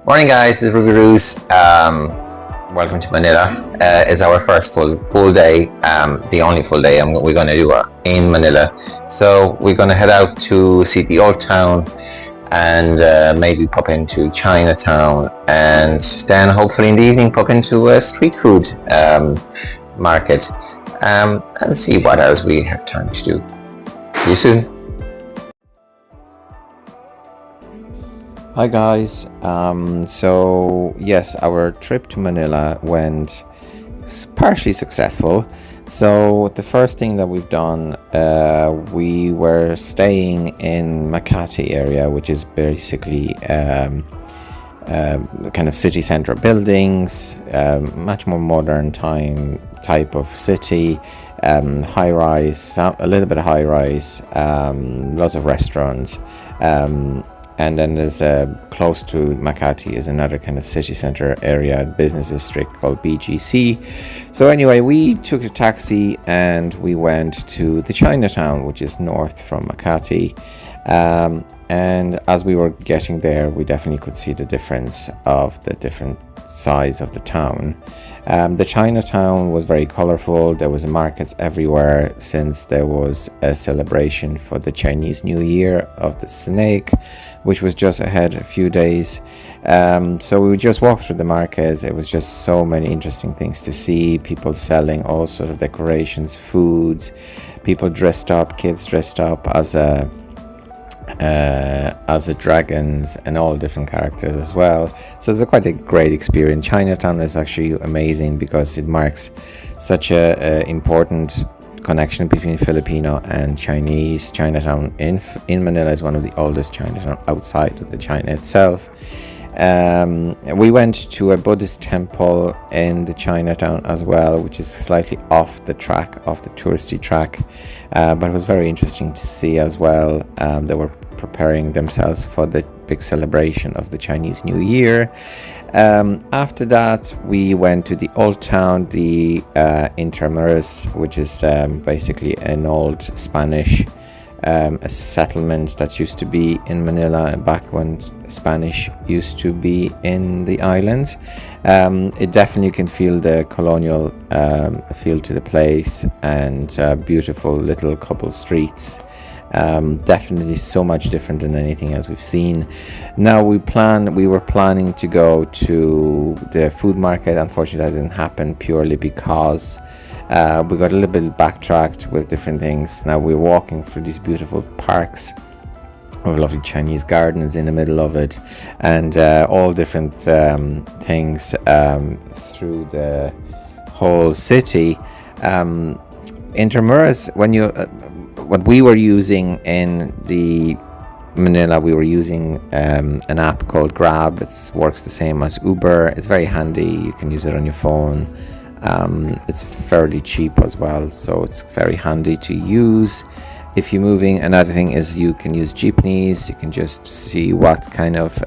Morning, guys. This is Ruby Ruse. Welcome to Manila. It's our first full day, the only full day we're going to do in Manila. So we're going to head out to see the old town and maybe pop into Chinatown, and then hopefully in the evening pop into a street food market and see what else we have time to do. See you soon. Hi guys, so yes, our trip to Manila went partially successful. So the first thing that we've done, we were staying in Makati area, which is basically kind of city center buildings, much more modern type of city, high rise, a little bit of high rise, lots of restaurants. And then there's close to Makati is another kind of city center area, business district called BGC. So anyway, we took a taxi and we went to the Chinatown, which is north from Makati. And as we were getting there, we definitely could see the difference of the different sides of the town. The Chinatown was very colorful. There was markets everywhere, since there was a celebration for the Chinese New Year of the snake, which was just ahead a few days. So we would just walk through the markets. It was just so many interesting things to see. People selling all sort of decorations, foods, people dressed up, kids dressed up as the dragons, and all different characters as well. So it's quite a great experience. Chinatown is actually amazing because it marks such a important connection between Filipino and Chinese. Chinatown in Manila is one of the oldest Chinatown outside of the China itself. We went to a Buddhist temple in the Chinatown as well, which is slightly off the touristy track, but it was very interesting to see as well. They were preparing themselves for the big celebration of the Chinese New Year. After that, we went to the old town, the Intramuros, which is basically an old Spanish a settlement that used to be in Manila back when Spanish used to be in the islands. It definitely can feel the colonial feel to the place, and beautiful little cobble streets. Definitely so much different than anything else we've seen. Now we were planning to go to the food market. Unfortunately, that didn't happen purely because we got a little bit backtracked with different things. Now we're walking through these beautiful parks with lovely Chinese gardens in the middle of it, and all different things through the whole city. Intramuros, what we were using in the Manila, we were using an app called Grab. It works the same as Uber. It's very handy. You can use it on your phone. It's fairly cheap as well, so it's very handy to use if you're moving. Another thing is you can use jeepneys. You can just see what kind of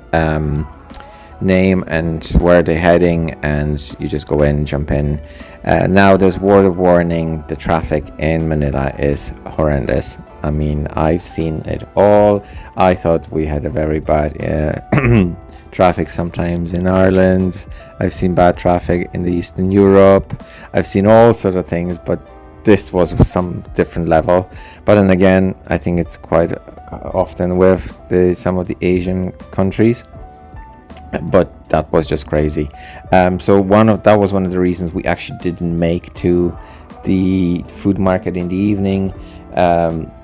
name and where they're heading, and you just go in, jump in. Now there's word of warning, the traffic in Manila is horrendous. I mean, I've seen it all. I thought we had a very bad traffic sometimes in Ireland. I've seen bad traffic in the Eastern Europe. I've seen all sorts of things, but this was some different level. But then again, I think it's quite often with some of the Asian countries. But that was just crazy. So that was one of the reasons we actually didn't make to the food market in the evening,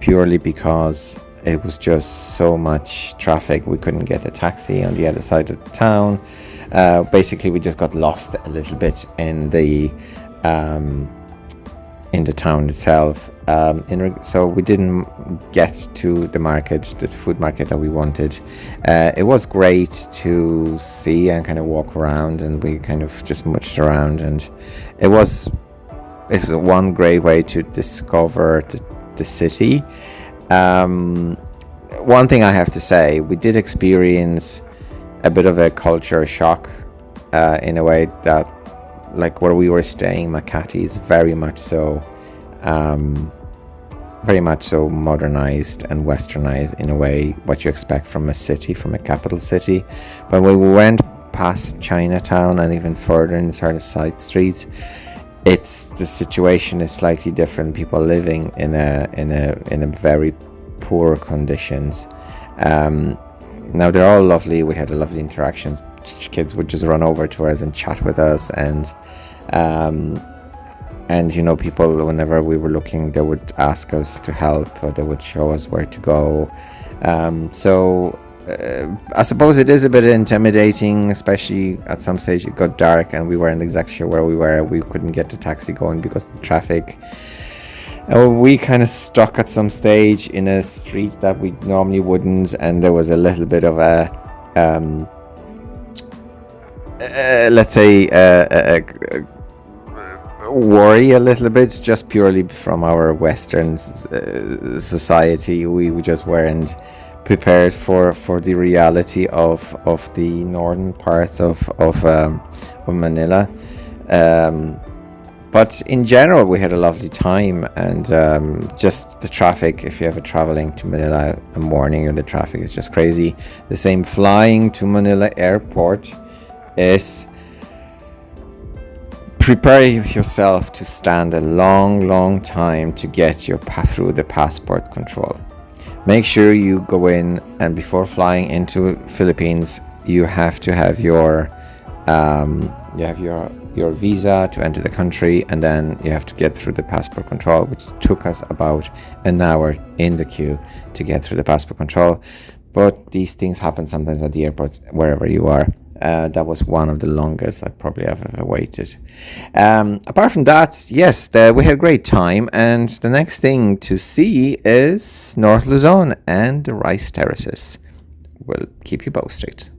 purely because it was just so much traffic. We couldn't get a taxi on the other side of the town. Basically, we just got lost a little bit in the town itself. So we didn't get to the market, the food market that we wanted. It was great to see and kind of walk around, and we kind of just munched around, and it's one great way to discover the city. One thing I have to say, we did experience a bit of a culture shock in a way that, like where we were staying, Makati is very much so modernized and westernized in a way what you expect from a city, from a capital city. But when we went past Chinatown and even further in sort of side streets, it's the situation is slightly different. People living in a very poor conditions. Now they're all lovely. We had a lovely interactions. Kids would just run over to us and chat with us, and you know, people, whenever we were looking, they would ask us to help, or they would show us where to go. So I suppose it is a bit intimidating, especially at some stage it got dark and we weren't exactly sure where we were. We couldn't get the taxi going because of the traffic. We kind of stuck at some stage in a street that we normally wouldn't, and there was a little bit of a let's say worry a little bit, just purely from our Western society. We just weren't prepared for the reality of the northern parts of Manila. But in general, we had a lovely time, and just the traffic, if you're ever traveling to Manila in the morning, the traffic is just crazy. The same flying to Manila airport is prepare yourself to stand a long time to get through the passport control. Make sure you go in, and before flying into Philippines, you have to have your visa to enter the country, and then you have to get through the passport control, which took us about an hour in the queue to get through the passport control. But these things happen sometimes at the airports, wherever you are. That was one of the longest I probably have ever waited. Apart from that, yes, we had a great time, and the next thing to see is North Luzon and the rice terraces. We'll keep you posted.